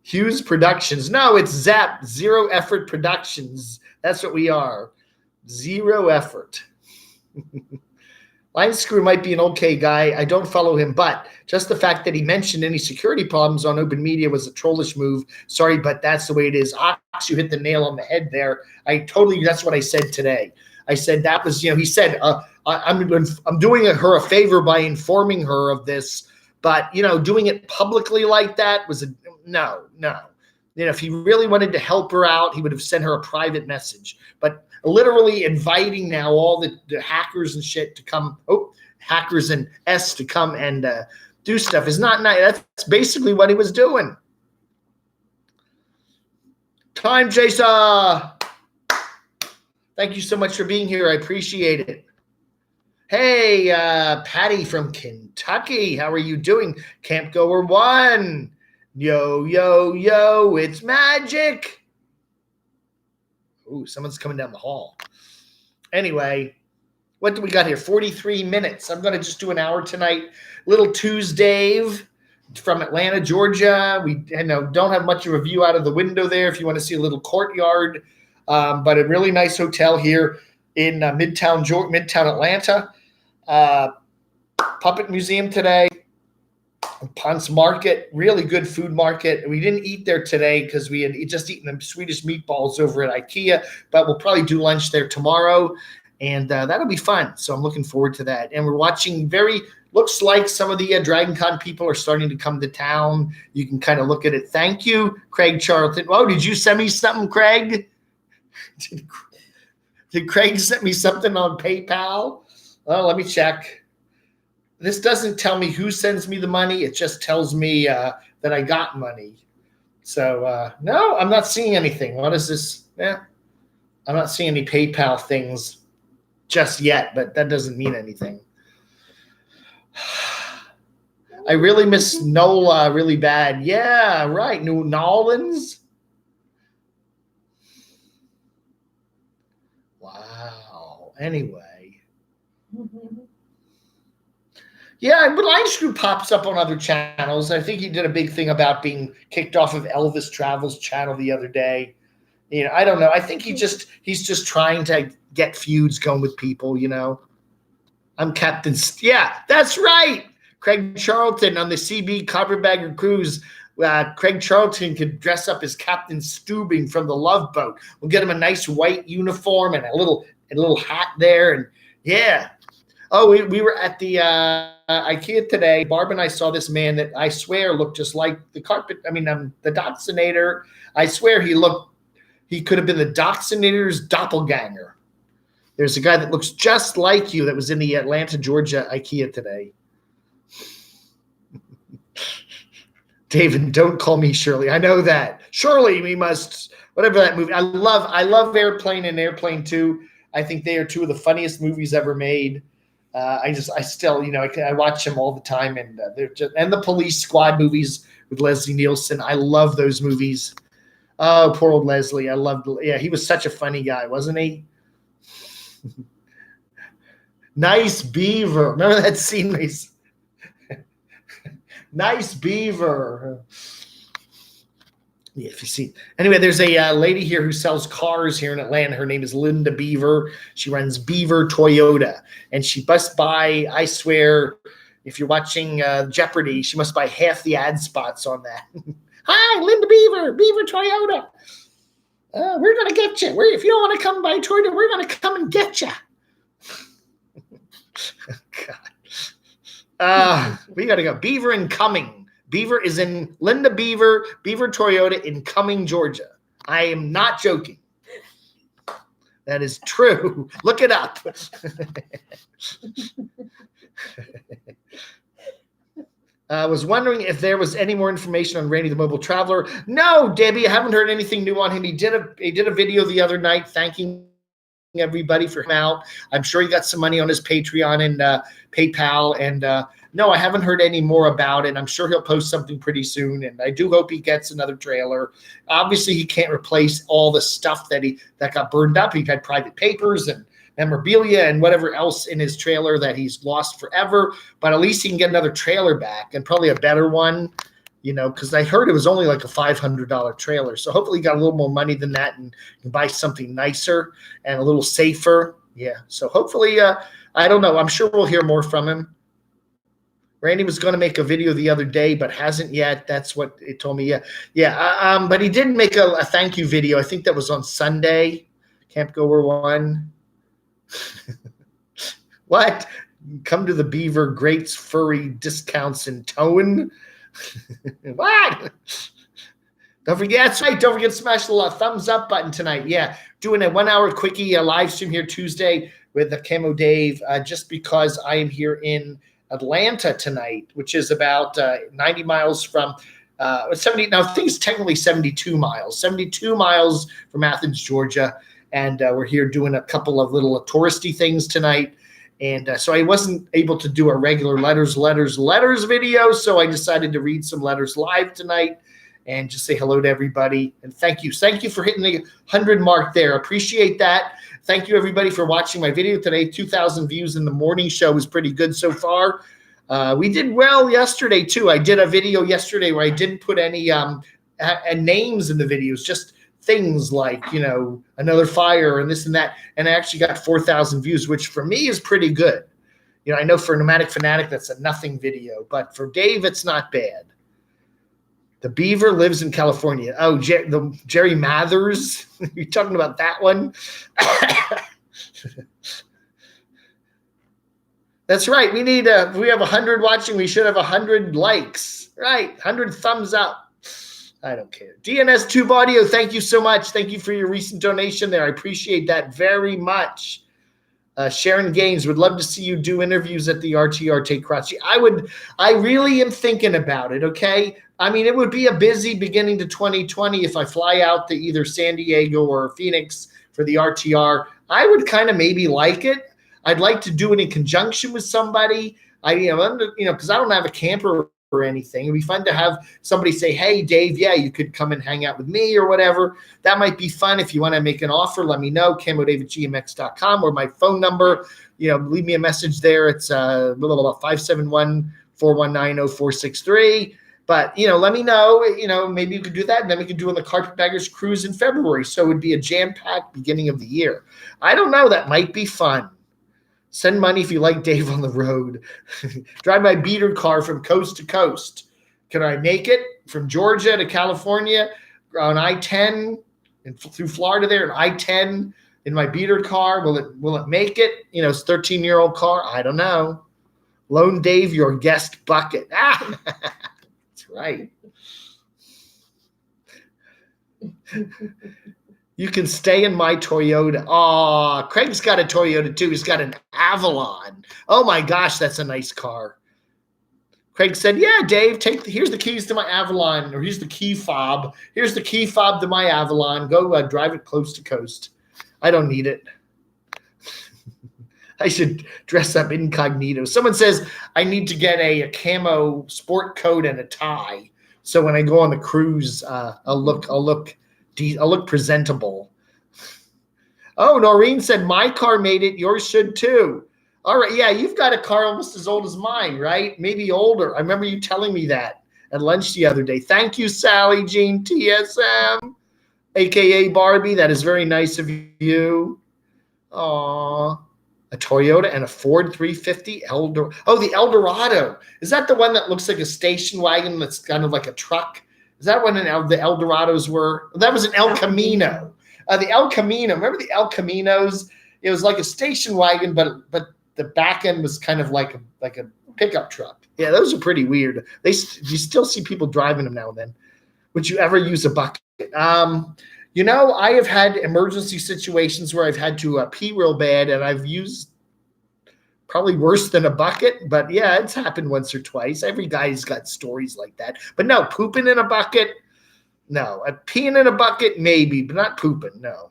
Hughes Productions. No, it's ZAP, Zero Effort Productions. That's what we are. Zero effort. Line Screw might be an okay guy. I don't follow him, but just the fact that he mentioned any security problems on open media was a trollish move. Sorry, but that's the way it is. Ox, you hit the nail on the head there. That's what I said today. I said that was, he said, I'm doing her a favor by informing her of this, but, doing it publicly like that was no. If he really wanted to help her out, he would have sent her a private message. But literally inviting now all the hackers and shit to come, hackers and S to come and do stuff is not nice. That's basically what he was doing. Time Chaser. Thank you so much for being here. I appreciate it. Hey, Patty from Kentucky. How are you doing? Camp Goer 1. Yo, it's magic. Ooh, someone's coming down the hall. Anyway, what do we got here? 43 minutes. I'm going to just do an hour tonight. Little Tuesday from Atlanta, Georgia. We don't have much of a view out of the window there if you want to see a little courtyard. But a really nice hotel here in Midtown Atlanta. Puppet Museum today. Ponce Market, really good food market. We didn't eat there today because we had just eaten the Swedish meatballs over at IKEA, but we'll probably do lunch there tomorrow, and that'll be fun. So I'm looking forward to that. And we're watching looks like some of the Dragon Con people are starting to come to town. You can kind of look at it. Thank you, Craig Charlton. Oh, did you send me something, Craig? Did Craig send me something on PayPal? Oh, let me check. This doesn't tell me who sends me the money. It just tells me that I got money. So, no, I'm not seeing anything. What is this? Yeah, I'm not seeing any PayPal things just yet, but that doesn't mean anything. I really miss Nola really bad. Yeah, right. New Nolans. Wow. Anyway. Yeah, but Line Screw pops up on other channels. I think he did a big thing about being kicked off of Elvis Travel's channel the other day. I don't know. I think he's just trying to get feuds going with people, I'm Captain. Yeah, that's right. Craig Charlton on the CB Carpetbagger Cruise. Craig Charlton could dress up as Captain Steubing from the Love Boat. We'll get him a nice white uniform and a little hat there. And yeah. Oh, we were at the IKEA today. Barb and I saw this man that I swear looked just like the Dachshundator. I swear he could have been the Dachshundator's doppelganger. There's a guy that looks just like you that was in the Atlanta, Georgia IKEA today. David, don't call me Shirley. I know that. Surely we must, whatever that movie. I love Airplane and Airplane 2. I think they are two of the funniest movies ever made. I still, I watch them all the time, and and the Police Squad movies with Leslie Nielsen. I love those movies. Oh, poor old Leslie. I loved. Yeah, he was such a funny guy, wasn't he? Nice beaver. Remember that scene? Nice beaver. Yeah, if you see. Anyway, there's a lady here who sells cars here in Atlanta. Her name is Linda Beaver. She runs Beaver Toyota, and she must buy, I swear, if you're watching Jeopardy, she must buy half the ad spots on that. Hi, Linda Beaver Toyota. We're going to get you. If you don't want to come by Toyota, we're going to come and get you. God. We got to go. Beaver and Cumming. Beaver is in Linda Beaver Toyota in Cumming, Georgia. I am not joking. That is true. Look it up. I was wondering if there was any more information on Randy the Mobile Traveler. No, Debbie, I haven't heard anything new on him. He did a video the other night thanking everybody for him out. I'm sure he got some money on his Patreon and PayPal. And no, I haven't heard any more about it. I'm sure he'll post something pretty soon. And I do hope he gets another trailer. Obviously, he can't replace all the stuff that got burned up. He had private papers and memorabilia and whatever else in his trailer that he's lost forever. But at least he can get another trailer back, and probably a better one. Because I heard it was only like a $500 trailer. So hopefully he got a little more money than that and can buy something nicer and a little safer. Yeah. So hopefully, I don't know. I'm sure we'll hear more from him. Randy was going to make a video the other day, but hasn't yet. That's what it told me. Yeah. Yeah. But he did make a thank you video. I think that was on Sunday. Camp Goer 1. What? Come to the Beaver Greats Furry Discounts in Tone. What? Don't forget, that's right. Don't forget to smash the thumbs up button tonight. Yeah, doing a 1 hour quickie live stream here Tuesday with the Camo Dave, just because I am here in Atlanta tonight, which is about 90 miles from 70. Now, I think it's technically 72 miles from Athens, Georgia, and we're here doing a couple of little touristy things tonight. And so I wasn't able to do a regular letters video, so I decided to read some letters live tonight and just say hello to everybody. And thank you for hitting the 100 mark there. Appreciate that. Thank you, everybody, for watching my video today. 2,000 views in the morning show was pretty good so far. We did well yesterday, too. I did a video yesterday where I didn't put any names in the videos, just things like, another fire and this and that. And I actually got 4,000 views, which for me is pretty good. I know for Nomadic Fanatic, that's a nothing video, but for Dave, it's not bad. The Beaver lives in California. Oh, Jerry Mathers. You're talking about that one? That's right. We have 100 watching. We should have 100 likes. Right. 100 thumbs up. I don't care. DNS Tube Audio, thank you so much. Thank you for your recent donation there. I appreciate that very much. Sharon Gaines, would love to see you do interviews at the RTR Take Crotchy. I really am thinking about it, okay? I mean, it would be a busy beginning to 2020 if I fly out to either San Diego or Phoenix for the RTR. I would kind of maybe like it. I'd like to do it in conjunction with somebody. Because I don't have a camper or anything. It'd be fun to have somebody say, hey, Dave, yeah, you could come and hang out with me or whatever. That might be fun. If you want to make an offer, let me know, camodave@gmx.com, or my phone number. Leave me a message there. It's 571-419-0463. But, let me know, maybe you could do that. And then we could do the Carpetbaggers Cruise in February. So it would be a jam-packed beginning of the year. I don't know. That might be fun. Send money if you like Dave on the road. Drive my beater car from coast to coast. Can I make it from Georgia to California on I-10 and through Florida there, and I-10 in my beater car? Will it make it? It's a 13-year-old car. I don't know. Loan Dave your guest bucket. That's right. You can stay in my Toyota. Oh, Craig's got a Toyota too. He's got an Avalon. Oh my gosh, that's a nice car. Craig said, yeah, Dave, here's the keys to my Avalon, or here's the key fob. Here's the key fob to my Avalon. Go drive it coast to coast. I don't need it. I should dress up incognito. Someone says I need to get a camo sport coat and a tie. So when I go on the cruise, I'll look presentable. Oh, Noreen said, my car made it. Yours should too. All right. Yeah, you've got a car almost as old as mine, right? Maybe older. I remember you telling me that at lunch the other day. Thank you, Sally Jean TSM, a.k.a. Barbie. That is very nice of you. Aw. A Toyota and a Ford 350 Eldorado. Oh, the Eldorado. Is that the one that looks like a station wagon that's kind of like a truck? Is that what the Eldorados were? That was an El Camino. The El Camino. Remember the El Caminos? It was like a station wagon, but the back end was kind of like a pickup truck. Yeah, those are pretty weird. You still see people driving them now and then. Would you ever use a bucket? I have had emergency situations where I've had to pee real bad, and I've used probably worse than a bucket, but yeah, it's happened once or twice. Every guy's got stories like that. But no, pooping in a bucket, no. Peeing in a bucket, maybe, but not pooping, no.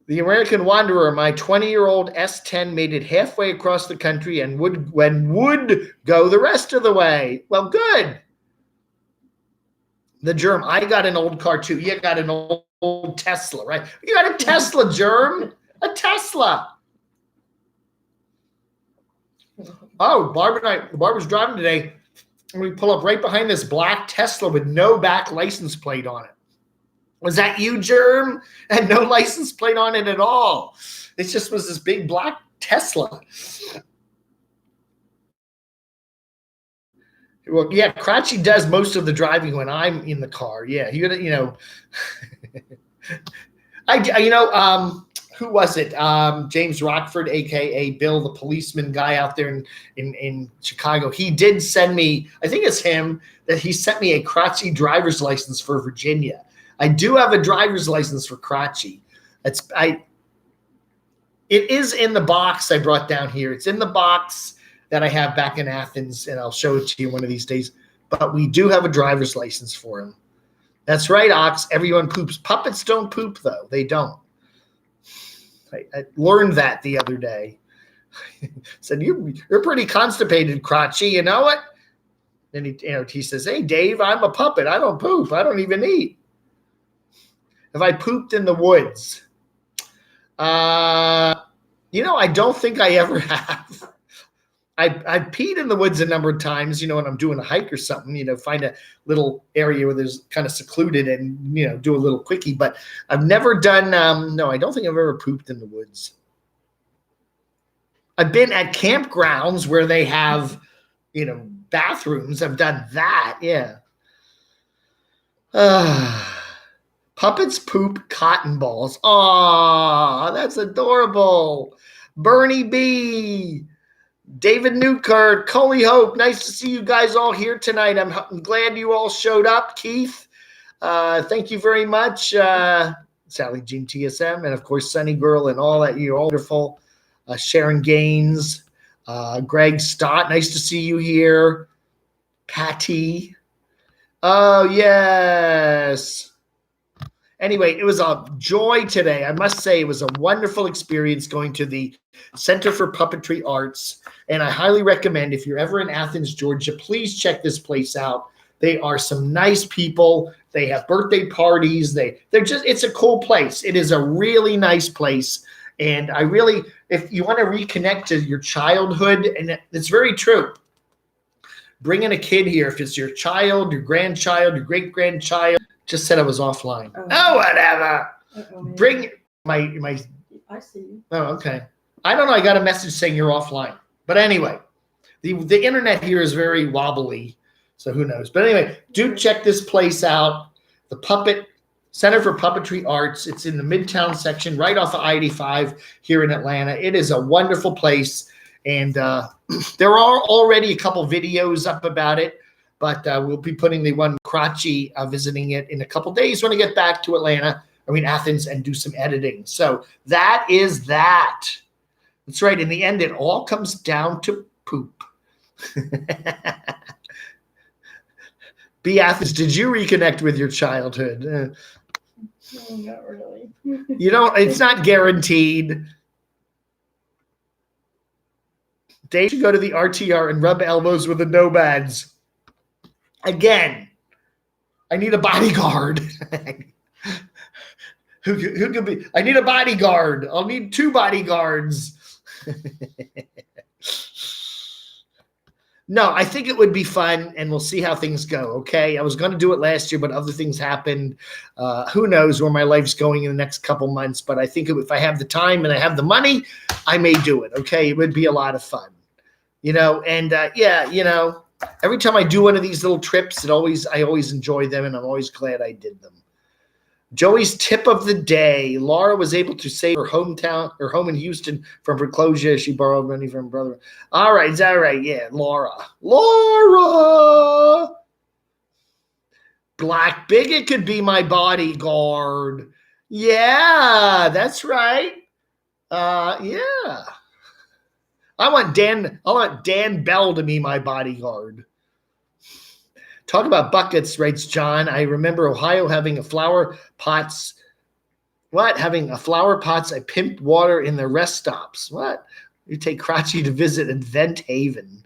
The American Wanderer, my 20-year-old S10 made it halfway across the country and would go the rest of the way. Well, good. The Germ, I got an old car too. You got an old Tesla, right? You got a Tesla, Germ. A Tesla. Oh, Barbara's driving today, and we pull up right behind this black Tesla with no back license plate on it. Was that you, Germ? Had no license plate on it at all. It just was this big black Tesla. Well, yeah, Crotchy does most of the driving when I'm in the car. Yeah, who was it? James Rockford, a.k.a. Bill, the policeman guy out there in Chicago. He did send me, I think it's him, that he sent me a Crotchy driver's license for Virginia. I do have a driver's license for Crotchy. It is in the box I brought down here. It's in the box that I have back in Athens, and I'll show it to you one of these days. But we do have a driver's license for him. That's right, Ox. Everyone poops. Puppets don't poop, though. They don't. I learned that the other day. Said, you're pretty constipated, Crotchy. You know what? Then he says, hey, Dave, I'm a puppet. I don't poop. I don't even eat. Have I pooped in the woods? I don't think I ever have. I've peed in the woods a number of times, when I'm doing a hike or something, find a little area where there's kind of secluded and, do a little quickie. But I've never done, no, I don't think I've ever pooped in the woods. I've been at campgrounds where they have, bathrooms. I've done that, yeah. Puppets poop cotton balls. Aw, that's adorable. Bernie B. David Newkirk, Coley Hope, nice to see you guys all here tonight. I'm glad you all showed up. Keith, thank you very much. Sally Jean TSM, and of course, Sunny Girl and all that. You're all wonderful. Sharon Gaines, Greg Stott, nice to see you here. Patty. Oh, yes. Anyway, it was a joy today. I must say it was a wonderful experience going to the Center for Puppetry Arts. And I highly recommend, if you're ever in Athens, Georgia, please check this place out. They are some nice people. They have birthday parties. It's a cool place. It is a really nice place. And if you want to reconnect to your childhood, and it's very true, bringing a kid here, if it's your child, your grandchild, your great-grandchild, just said I was offline. Oh, whatever. Bring my. I see you. Oh, okay. I don't know. I got a message saying you're offline. But anyway, the internet here is very wobbly, so who knows. But anyway, do check this place out. The Center for Puppetry Arts. It's in the Midtown section, right off of I-85 here in Atlanta. It is a wonderful place, and there are already a couple videos up about it. But we'll be putting the one Crotchy visiting it in a couple days when I get back to Athens, and do some editing. So that is that. That's right. In the end, it all comes down to poop. B. Athens, did you reconnect with your childhood? No, not really. It's not guaranteed. They should go to the RTR and rub elbows with the nomads. Again, I need a bodyguard. Who could be? I need a bodyguard. I'll need 2 bodyguards. No, I think it would be fun, and we'll see how things go, okay? I was going to do it last year, but other things happened. Who knows where my life's going in the next couple months, but I think if I have the time and I have the money, I may do it, okay? It would be a lot of fun, every time I do one of these little trips, I always enjoy them, and I'm always glad I did them. Joey's tip of the day. Laura was able to save her home in Houston from foreclosure. She borrowed money from her brother. All right. Is that right? Yeah, Laura. Black Bigot could be my bodyguard. Yeah, that's right. Yeah. I want Dan Bell to be my bodyguard. Talk about buckets, writes John. I remember Ohio having a flower pots. What? Having a flower pots, I pimped water in the rest stops. What? You take Crotchy to visit Vent Haven.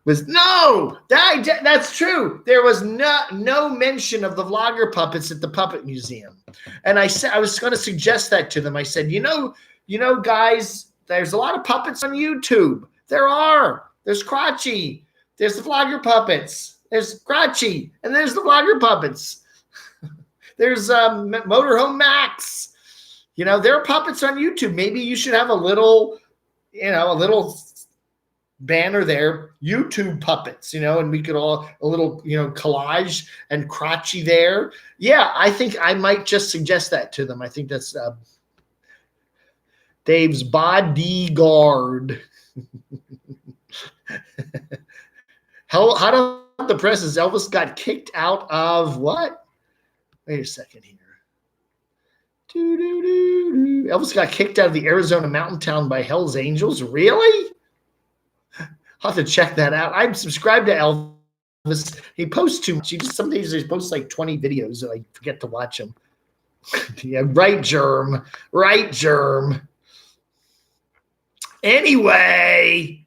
That's true. There was no mention of the vlogger puppets at the Puppet Museum. And I was going to suggest that to them. I said, guys, there's a lot of puppets on YouTube. There are. There's Crotchy. There's the vlogger puppets. There's Crotchy. And there's the vlogger puppets. There's Motorhome Max. There are puppets on YouTube. Maybe you should have a little banner there, YouTube puppets, and we could all, a little, collage and Crotchy there. Yeah, I think I might just suggest that to them. I think that's Dave's bodyguard. How about the presses? Elvis got kicked out of what? Wait a second here. Elvis got kicked out of the Arizona mountain town by Hell's Angels. Really? I'll have to check that out. I'm subscribed to Elvis. He posts too much. Some days he posts like 20 videos and I forget to watch them. Yeah, right, Germ. Right, Germ. Anyway.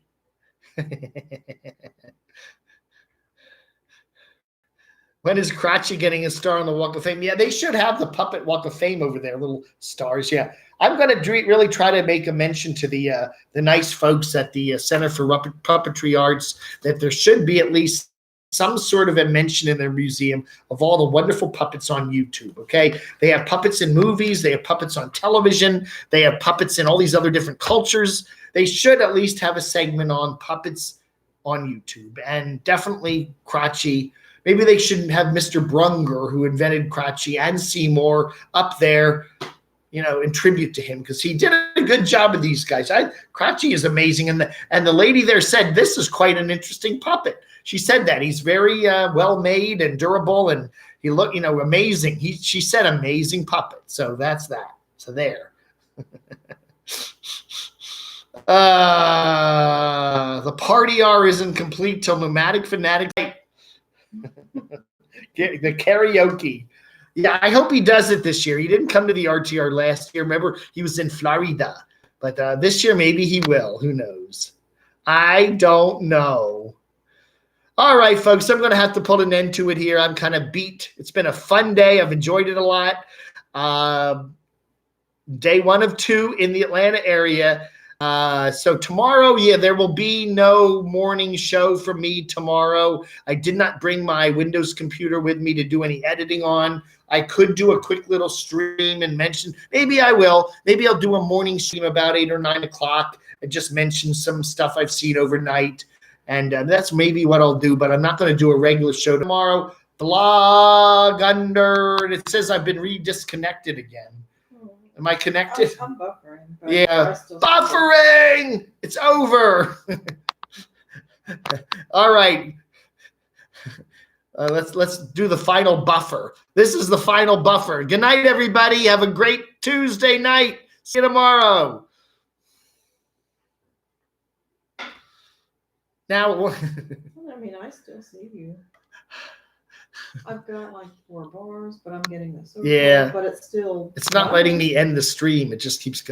When is Crotchy getting a star on the Walk of Fame? Yeah, they should have the Puppet Walk of Fame over there, little stars. Yeah, I'm going to really try to make a mention to the nice folks at the Center for Puppetry Arts that there should be at least some sort of a mention in their museum of all the wonderful puppets on YouTube, okay? They have puppets in movies. They have puppets on television. They have puppets in all these other different cultures. They should at least have a segment on puppets on YouTube, and definitely Crotchy. Maybe they should have Mr. Brunger, who invented Crotchy, and Seymour up there, in tribute to him, because he did a a good job of these guys. Cratchy is amazing, and the lady there said this is quite an interesting puppet. She said that he's very well made and durable, and he looked, amazing. She said amazing puppet. So that's that. So there. The party hour isn't complete till Nomadic Fanatic. The karaoke. Yeah, I hope he does it this year. He didn't come to the RTR last year. Remember, he was in Florida. But this year, maybe he will. Who knows? I don't know. All right, folks, I'm going to have to put an end to it here. I'm kind of beat. It's been a fun day. I've enjoyed it a lot. Day 1 of 2 in the Atlanta area. So tomorrow, there will be no morning show from me tomorrow. I did not bring my Windows computer with me to do any editing on. I could do a quick little stream and mention, maybe I will. Maybe I'll do a morning stream about 8 or 9 o'clock and just mention some stuff I've seen overnight. And that's maybe what I'll do, but I'm not going to do a regular show tomorrow. Blog under, and it says I've been disconnected again. Am I connected? I'm buffering. Yeah, buffering. It's over. All right. Let's do the final buffer. This is the final buffer. Good night, everybody. Have a great Tuesday night. See you tomorrow. Now, I mean, I still see you. I've got like 4 bars, but I'm getting this. Yeah. But it's still. It's not letting me end the stream. It just keeps going.